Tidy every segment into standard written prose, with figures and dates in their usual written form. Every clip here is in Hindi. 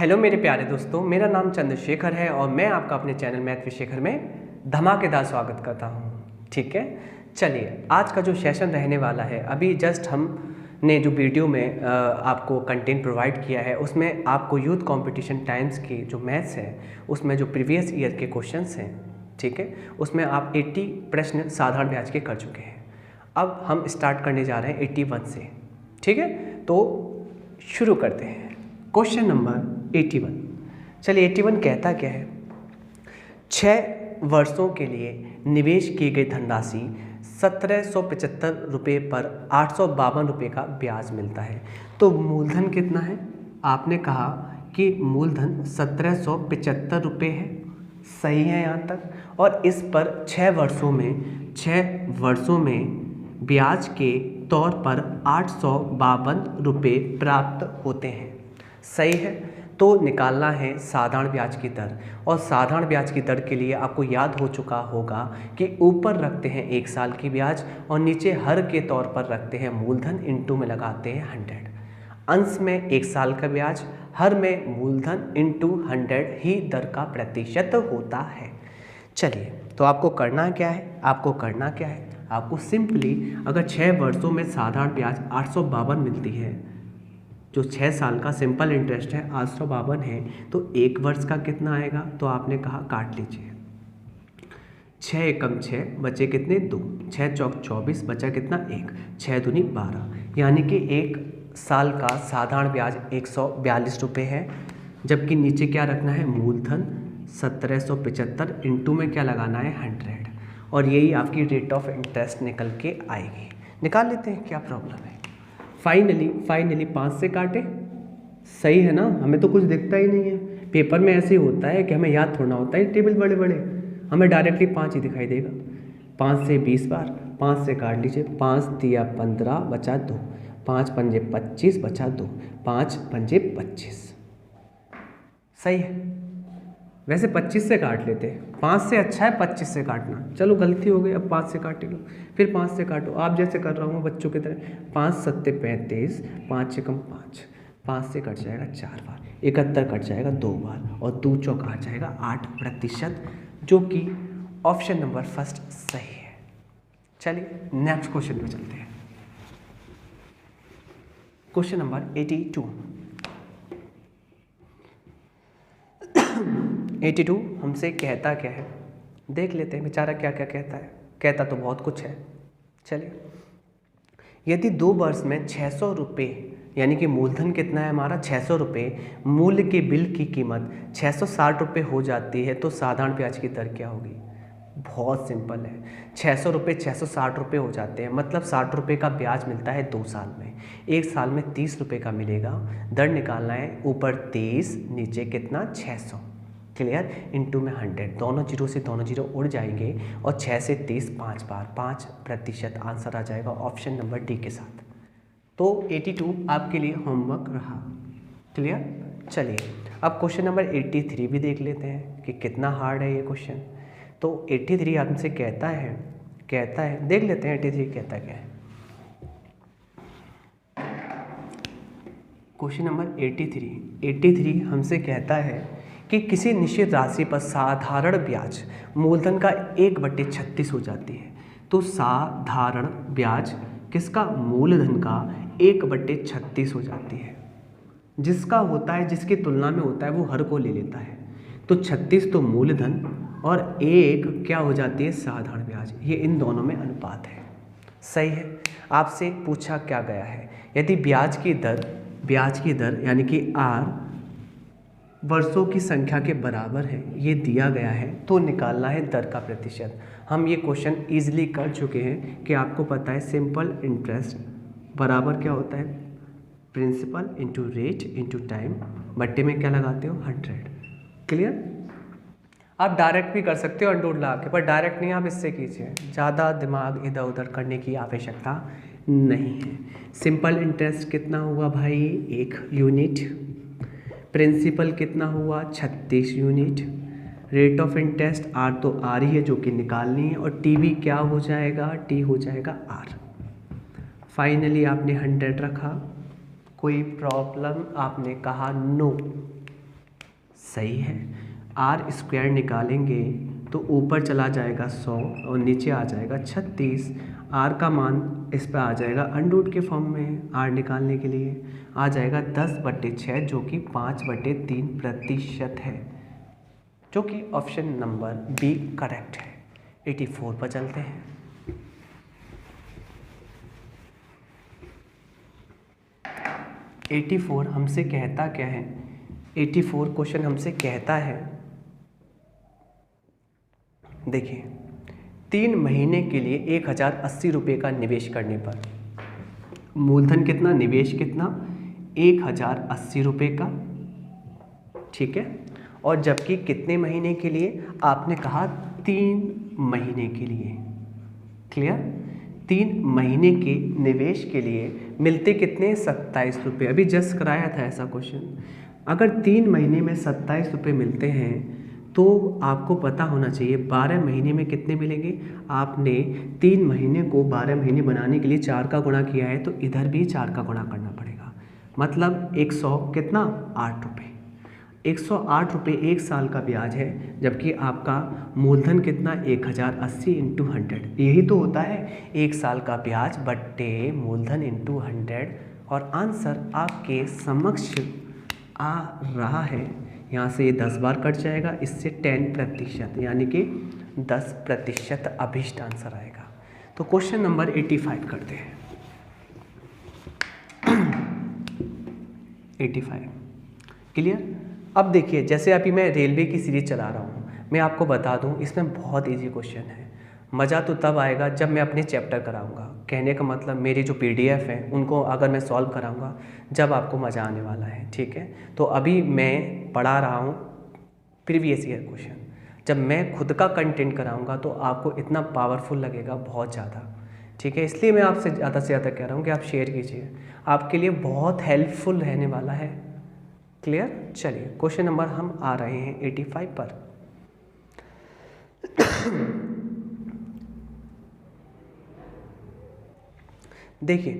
हेलो मेरे प्यारे दोस्तों, मेरा नाम चंद्रशेखर है और मैं आपका अपने चैनल मैथ विद शेखर में धमाकेदार स्वागत करता हूँ। ठीक है, चलिए आज का जो सेशन रहने वाला है, अभी जस्ट हमने जो वीडियो में आपको कंटेंट प्रोवाइड किया है उसमें आपको यूथ कंपटीशन टाइम्स की जो मैथ्स है उसमें जो प्रीवियस ईयर के क्वेश्चंस हैं, ठीक है, उसमें आप 80 प्रश्न साधारण ब्याज के कर चुके हैं। अब हम स्टार्ट करने जा रहे हैं 81 से। ठीक है, तो शुरू करते हैं। Question number 81। चलिए 81 कहता क्या है? 6 वर्षों के लिए निवेश की गई धनराशि 1775 रुपये पर 852 रुपये का ब्याज मिलता है। तो मूलधन कितना है? आपने कहा कि मूलधन 1775 रुपये है, सही है यहाँ तक। और इस पर 6 वर्षों में ब्याज के तौर पर 852 रुपये प्राप्त होते हैं, सही है। तो निकालना है साधारण ब्याज की दर, और साधारण ब्याज की दर के लिए आपको याद हो चुका होगा कि ऊपर रखते हैं 1 साल की ब्याज और नीचे हर के तौर पर रखते हैं मूलधन, इनटू में लगाते हैं 100। अंश में 1 साल का ब्याज, हर में मूलधन इनटू 100 ही दर का प्रतिशत होता है। चलिए, तो आपको करना क्या है? आपको सिंपली अगर 6 वर्षों में साधारण ब्याज 852 मिलती है, जो 6 साल का सिंपल इंटरेस्ट है 852 है, तो 1 वर्ष का कितना आएगा? तो आपने कहा काट लीजिए, 6 एकम 6 बचे कितने? 2, 6 चौक 24 बचा कितना? 1, 6 दूनी 12, यानी कि 1 साल का साधारण ब्याज 142 रुपये है। जबकि नीचे क्या रखना है? मूलधन 1775, इनटू में क्या लगाना है? 100, और यही आपकी रेट ऑफ इंटरेस्ट निकल के आएगी। निकाल लेते हैं, क्या प्रॉब्लम है? फाइनली 5 से काटे, सही है ना? हमें तो कुछ दिखता ही नहीं है। पेपर में ऐसे ही होता है कि हमें याद थोड़ा होता है टेबल बड़े बड़े, हमें डायरेक्टली 5 ही दिखाई देगा। 5 से 20 बार, 5 से काट लीजिए, 5 दिया 15 बचा 2, 5 पंजे 25 बचा 2, 5 पंजे 25, सही है। वैसे 25 से काट लेते हैं, 5 से अच्छा है 25 से काटना। चलो गलती हो गई, अब 5 से काटे लो, फिर 5 से काटो, आप जैसे कर रहा हूँ बच्चों की तरह। 5 सत्ते 35, 5 एकम 5, 5 से कट जाएगा 4 बार, 71 कट जाएगा 2 बार, और 2 चौक आ जाएगा 8%, जो कि ऑप्शन नंबर फर्स्ट सही है। चलिए नेक्स्ट क्वेश्चन पे चलते हैं। Question number 82। 82 हमसे कहता क्या है, देख लेते हैं बेचारा क्या क्या कहता है। कहता तो बहुत कुछ है। चलिए, यदि 2 वर्ष में 600 रुपये, यानी कि मूलधन कितना है हमारा? 600 रुपये, मूल्य के बिल की कीमत 660 रुपये हो जाती है, तो साधारण ब्याज की दर क्या होगी? बहुत सिंपल है, 600 रुपये 660 रुपये हो जाते हैं, मतलब 60 रुपये का ब्याज मिलता है 2 साल में। 1 साल में 30 रुपये का मिलेगा। दर निकालना है, ऊपर 30 नीचे कितना? 600, क्लियर, इनटू में 100। दोनों जीरो से दोनों जीरो उड़ जाएंगे, और 6 से 30 5 बार, 5% आंसर आ जाएगा ऑप्शन नंबर डी के साथ। तो 82 आपके लिए होमवर्क रहा, क्लियर। चलिए अब क्वेश्चन नंबर 83 भी देख लेते हैं कि कितना हार्ड है ये क्वेश्चन। तो 83 हमसे कहता है, देख लेते हैं 83 कहता क्या है। क्वेश्चन नंबर 83 हमसे कहता है कि किसी निश्चित राशि पर साधारण ब्याज मूलधन का 1/36 हो जाती है। तो साधारण ब्याज किसका? मूलधन का 1/36 हो जाती है। जिसका होता है, जिसकी तुलना में होता है, वो हर को ले लेता है। तो 36 तो मूलधन और 1 क्या हो जाती है? साधारण ब्याज। ये इन दोनों में अनुपात है, सही है। आपसे पूछा क्या गया है, यदि ब्याज की दर यानी कि R वर्षों की संख्या के बराबर है, ये दिया गया है, तो निकालना है दर का प्रतिशत। हम ये क्वेश्चन ईजिली कर चुके हैं कि आपको पता है सिंपल इंटरेस्ट बराबर क्या होता है? Principal into rate into time, बट्टे में क्या लगाते हो? 100, क्लियर। आप डायरेक्ट भी कर सकते हो अंडर लगा के, पर डायरेक्ट नहीं, आप इससे कीजिए, ज़्यादा दिमाग इधर उधर करने की आवश्यकता नहीं है। सिंपल इंटरेस्ट कितना हुआ भाई? 1 यूनिट। प्रिंसिपल कितना हुआ? 36 unit. Rate of interest R तो आर ही है जो कि निकालनी है, और टी भी क्या हो जाएगा? टी हो जाएगा आर। फाइनली आपने 100 रखा, कोई प्रॉब्लम? आपने कहा नो, सही है। आर स्क्वायर निकालेंगे तो ऊपर चला जाएगा 100 और नीचे आ जाएगा 36। आर का मान इस पर आ जाएगा अंडरूट के फॉर्म में। आर निकालने के लिए आ जाएगा 10/6 जो कि 5/3% है, जो कि ऑप्शन नंबर बी करेक्ट है। 84 पर चलते हैं। 84 हमसे कहता क्या है? 84 क्वेश्चन हमसे कहता है, देखिए 3 महीने के लिए 1080 रुपये का निवेश करने पर मूलधन कितना, निवेश कितना, 1080 रुपये का, ठीक है। और जबकि कितने महीने के लिए? आपने कहा 3 महीने के लिए। क्लियर? 3 महीने के निवेश के लिए मिलते कितने? 27 रुपये। अभी जस्ट कराया था ऐसा क्वेश्चन। अगर 3 महीने में 27 रुपये मिलते हैं तो आपको पता होना चाहिए 12 महीने में कितने मिलेंगे। आपने 3 महीने को 12 महीने बनाने के लिए 4 का गुणा किया है तो इधर भी 4 का गुणा करना पड़ेगा। मतलब 100 कितना? 8 रुपये। 108 रुपये 1 साल का ब्याज है, जबकि आपका मूलधन कितना? 1080 × 100। यही तो होता है 1 साल का ब्याज बट्टे मूलधन × 100। और आंसर आपके समक्ष आ रहा है। यहाँ से ये 10 बार कट जाएगा, इससे 10%, यानी कि 10% अभिष्ट आंसर आएगा। तो क्वेश्चन नंबर 85 करते हैं। 85 क्लियर? अब देखिए, जैसे अभी मैं रेलवे की सीरीज चला रहा हूँ, मैं आपको बता दूँ इसमें बहुत इजी क्वेश्चन है। मज़ा तो तब आएगा जब मैं अपने चैप्टर कराऊंगा। कहने का मतलब मेरी जो PDF हैं उनको अगर मैं सॉल्व कराऊंगा, जब आपको मज़ा आने वाला है, ठीक है। तो अभी मैं पढ़ा रहा हूँ प्रीवियस ईयर क्वेश्चन, जब मैं खुद का कंटेंट कराऊंगा तो आपको इतना पावरफुल लगेगा, बहुत ज़्यादा, ठीक है। इसलिए मैं आपसे ज़्यादा से ज़्यादा कह रहा हूँ कि आप शेयर कीजिए, आपके लिए बहुत हेल्पफुल रहने वाला है। क्लियर? चलिए क्वेश्चन नंबर हम आ रहे हैं 85 पर। देखिए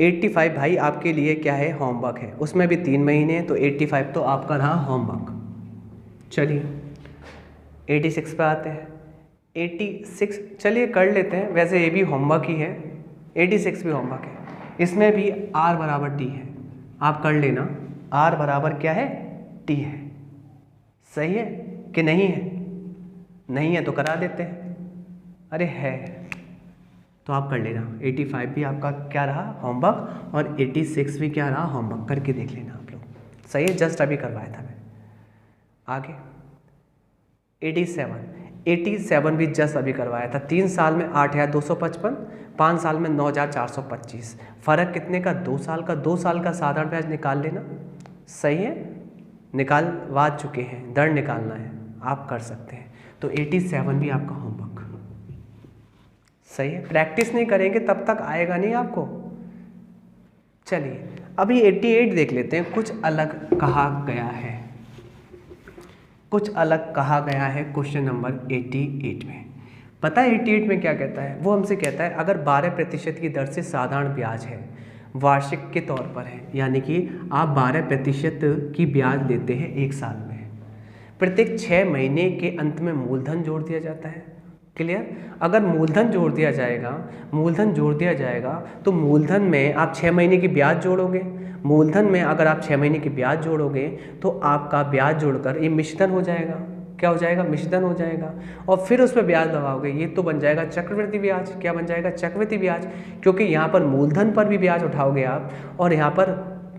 85 भाई आपके लिए क्या है? होमवर्क है। उसमें भी 3 महीने हैं तो 85 तो आपका रहा होमवर्क। चलिए 86 पे आते हैं। 86 चलिए कर लेते हैं, वैसे ये भी होमवर्क ही है, 86 भी होमवर्क है। इसमें भी R बराबर T है, आप कर लेना। R बराबर क्या है? T है। सही है कि नहीं है? नहीं है तो करा देते हैं। अरे है तो आप कर लेना। 85 भी आपका क्या रहा? होमवर्क। और 86 भी क्या रहा? होमवर्क। करके देख लेना आप लोग। सही है, जस्ट अभी करवाया था मैं। आगे 87 भी जस्ट अभी करवाया था। 3 साल में 8,255, 5 साल में 9,425। फ़र्क कितने का? 2 साल का। 2 साल का साधारण ब्याज निकाल लेना। सही है, निकालवा चुके हैं, दर निकालना है, आप कर सकते हैं। तो 87 भी आपका होमवर्क। सही है, प्रैक्टिस नहीं करेंगे तब तक आएगा नहीं आपको। चलिए अभी 88 देख लेते हैं। कुछ अलग कहा गया है, कुछ अलग कहा गया है क्वेश्चन नंबर 88 में। पता है 88 में क्या कहता है? वो हमसे कहता है अगर 12% की दर से साधारण ब्याज है, वार्षिक के तौर पर है, यानी कि आप 12% की ब्याज लेते हैं 1 साल में, प्रत्येक 6 महीने के अंत में मूलधन जोड़ दिया जाता है। क्लियर? अगर मूलधन जोड़ दिया जाएगा तो मूलधन में आप 6 महीने की ब्याज जोड़ोगे। मूलधन में अगर आप 6 महीने की ब्याज जोड़ोगे तो आपका ब्याज जोड़कर ये मिश्रधन हो जाएगा। क्या हो जाएगा? मिश्रधन हो जाएगा। और फिर उस पर ब्याज लगाओगे, ये तो बन जाएगा चक्रवृद्धि ब्याज। क्या बन जाएगा? चक्रवृद्धि ब्याज। क्योंकि यहाँ पर मूलधन पर भी ब्याज उठाओगे आप और यहाँ पर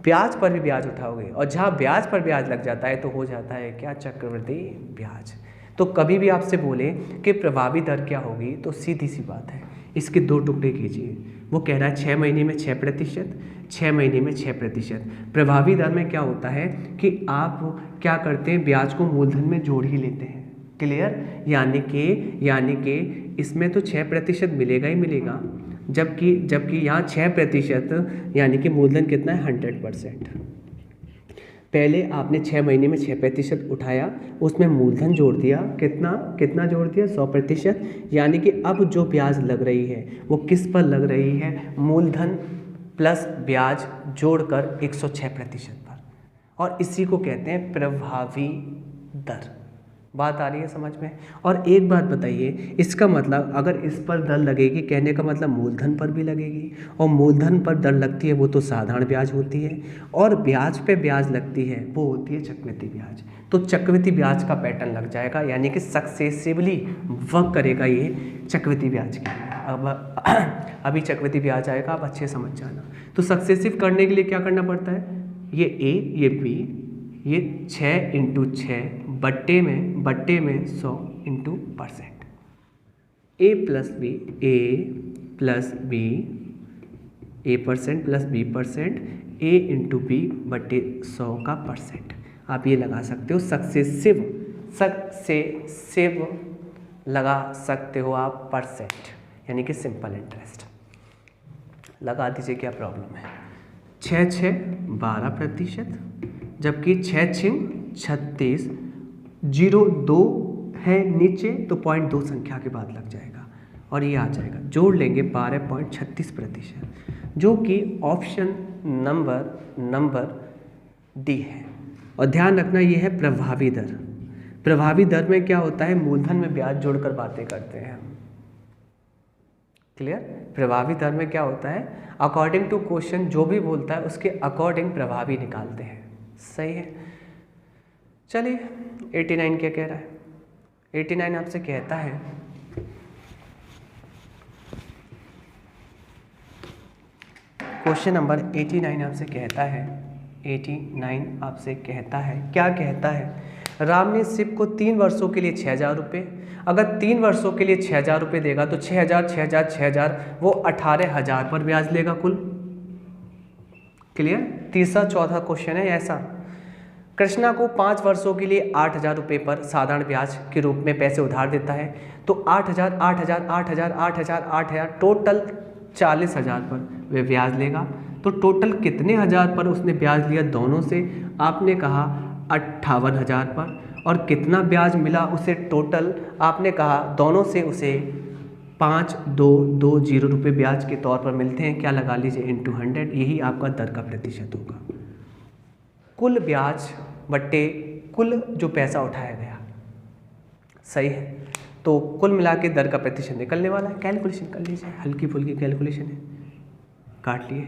ब्याज पर भी ब्याज उठाओगे, और जहाँ ब्याज पर ब्याज लग जाता है तो हो जाता है क्या? चक्रवृद्धि ब्याज। तो कभी भी आपसे बोले कि प्रभावी दर क्या होगी तो सीधी सी बात है, इसके 2 टुकड़े कीजिए। वो कह रहा है 6 महीने में 6%, 6 महीने में 6%। प्रभावी दर में क्या होता है कि आप क्या करते हैं? ब्याज को मूलधन में जोड़ ही लेते हैं। क्लियर? यानी कि इसमें तो 6% मिलेगा ही मिलेगा, जबकि यहाँ 6% यानी कि मूलधन कितना है? 100%। पहले आपने 6 महीने में 6% उठाया, उसमें मूलधन जोड़ दिया। कितना जोड़ दिया? 100%। यानी कि अब जो ब्याज लग रही है वो किस पर लग रही है? मूलधन प्लस ब्याज जोड़कर 106% पर। और इसी को कहते हैं प्रभावी दर। बात आ रही है समझ में? और एक बात बताइए, इसका मतलब अगर इस पर दर लगेगी, कहने का मतलब मूलधन पर भी लगेगी, और मूलधन पर दर लगती है वो तो साधारण ब्याज होती है, और ब्याज पे ब्याज लगती है वो होती है चक्रवृद्धि ब्याज। तो चक्रवृद्धि ब्याज का पैटर्न लग जाएगा, यानी कि सक्सेसिवली वर्क करेगा ये चक्रवृद्धि ब्याज के लिए। अब अभी चक्रवृद्धि ब्याज आएगा, आप अच्छे समझ जाना। तो सक्सेसिव करने के लिए क्या करना पड़ता है, ये ए, ये बी, ये 6 × 6 बट्टे में 100 × %। A + B, A + B, A% + B%, A × B बट्टे 100 का %। आप ये लगा सकते हो, सक्सेसिव लगा सकते हो आप %, यानी कि सिंपल इंटरेस्ट लगा दीजिए। क्या प्रॉब्लम है? 6 × 6 12%, जबकि 6 × 36 0.2 है नीचे, तो 0.2 संख्या के बाद लग जाएगा और ये आ जाएगा। जोड़ लेंगे 12.36%, जो कि ऑप्शन नंबर डी है। और ध्यान रखना ये है प्रभावी दर। प्रभावी दर में क्या होता है, मूलधन में ब्याज जोड़कर बातें करते हैं हम। क्लियर? प्रभावी दर में क्या होता है, अकॉर्डिंग टू क्वेश्चन जो भी बोलता है उसके अकॉर्डिंग प्रभावी निकालते हैं। सही है? चलिए 89 क्या कह रहा है? 89 आपसे कहता है क्वेश्चन नंबर 89 आपसे कहता है, 89 आपसे कहता है, क्या कहता है, राम ने शिव को 3 वर्षों के लिए 6,000 रुपये, अगर 3 वर्षों के लिए 6,000 रुपये देगा तो 6,000 6,000 6,000 वो 18,000 पर ब्याज लेगा कुल। क्लियर? तीसरा चौथा क्वेश्चन है ऐसा, कृष्णा को 5 वर्षों के लिए 8,000 रुपये पर साधारण ब्याज के रूप में पैसे उधार देता है, तो 8,000 8,000 8,000 8,000 8,000 टोटल 40,000 पर वे ब्याज लेगा। तो टोटल कितने हज़ार पर उसने ब्याज लिया दोनों से? आपने कहा 58,000 पर। और कितना ब्याज मिला उसे टोटल? आपने कहा दोनों से उसे 5,220 रुपये ब्याज के तौर पर मिलते हैं। क्या लगा लीजिए, × 100, यही आपका दर का प्रतिशत होगा। कुल ब्याज बट्टे कुल जो पैसा उठाया गया। सही है? तो कुल मिला के दर का प्रतिशत निकलने वाला है। कैलकुलेशन कर लीजिए, हल्की फुल्की कैलकुलेशन है। काट लिए,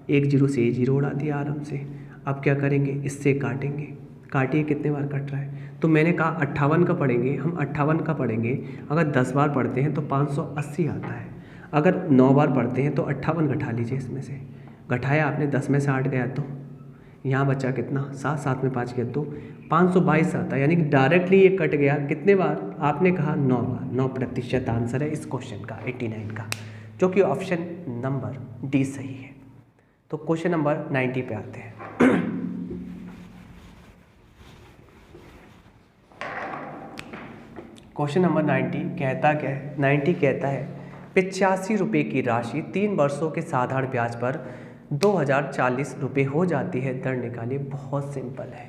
1 0 से 0 उड़ा दिया आराम से। अब क्या करेंगे, इससे काटेंगे। काटिए कितने बार कट रहा है। तो मैंने कहा 58 का पढ़ेंगे हम, 58 का पढ़ेंगे। अगर 10 बार पढ़ते हैं तो 580 आता है। अगर 9 बार पढ़ते हैं तो 58 घटा लीजिए इसमें से। घटाया आपने, 10 में से 8 गया तो यहाँ बचा कितना, 7, 7 में 5 गया तो 522 आता है। यानी कि डायरेक्टली ये कट गया। कितने बार? आपने कहा 9 बार। 9% आंसर है इस क्वेश्चन का 89 का, जो कि ऑप्शन नंबर डी सही है। तो क्वेश्चन नंबर 90 पे आते हैं। क्वेश्चन नंबर 90 कहता क्या है? 90 कहता है 85 रुपये की राशि 3 वर्षों के साधारण ब्याज पर 2,040 रुपये हो जाती है, दर निकालिए। बहुत सिंपल है।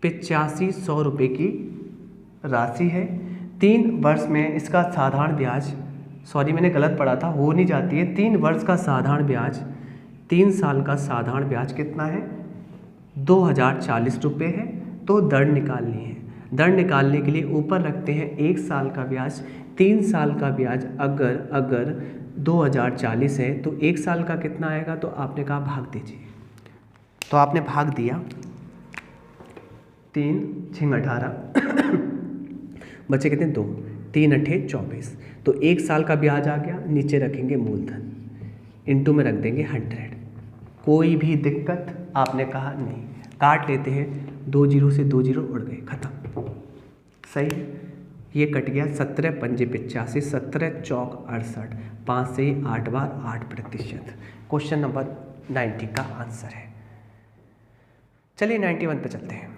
85 रुपये की राशि है, 3 वर्ष में इसका साधारण ब्याज, सॉरी मैंने गलत पढ़ा था, हो नहीं जाती है। 3 वर्ष का साधारण ब्याज, 3 साल का साधारण ब्याज कितना है? 2,040 रुपये है। तो दर निकालनी है। दर निकालने के लिए ऊपर रखते हैं 1 साल का ब्याज, 3 साल का ब्याज। अगर 2,040 है तो 1 साल का कितना आएगा? तो आपने कहा भाग दीजिए। तो आपने भाग दिया, 3 6 18 बचे कितने? 2, 3 8 24। तो 1 साल का ब्याज आ गया। नीचे रखेंगे मूलधन, इनटू में रख देंगे 100। कोई भी दिक्कत? आपने कहा नहीं। काट लेते हैं, 2 0 से 2 0 उड़ गए, खत्म। सही है? ये कट गया। 17 पंजे 85, 17 चौक 68, 5 से 8 बार 8%। क्वेश्चन नंबर 90 का आंसर है। चलिए 91 पे चलते हैं।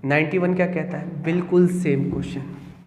91 क्या कहता है? बिल्कुल सेम क्वेश्चन।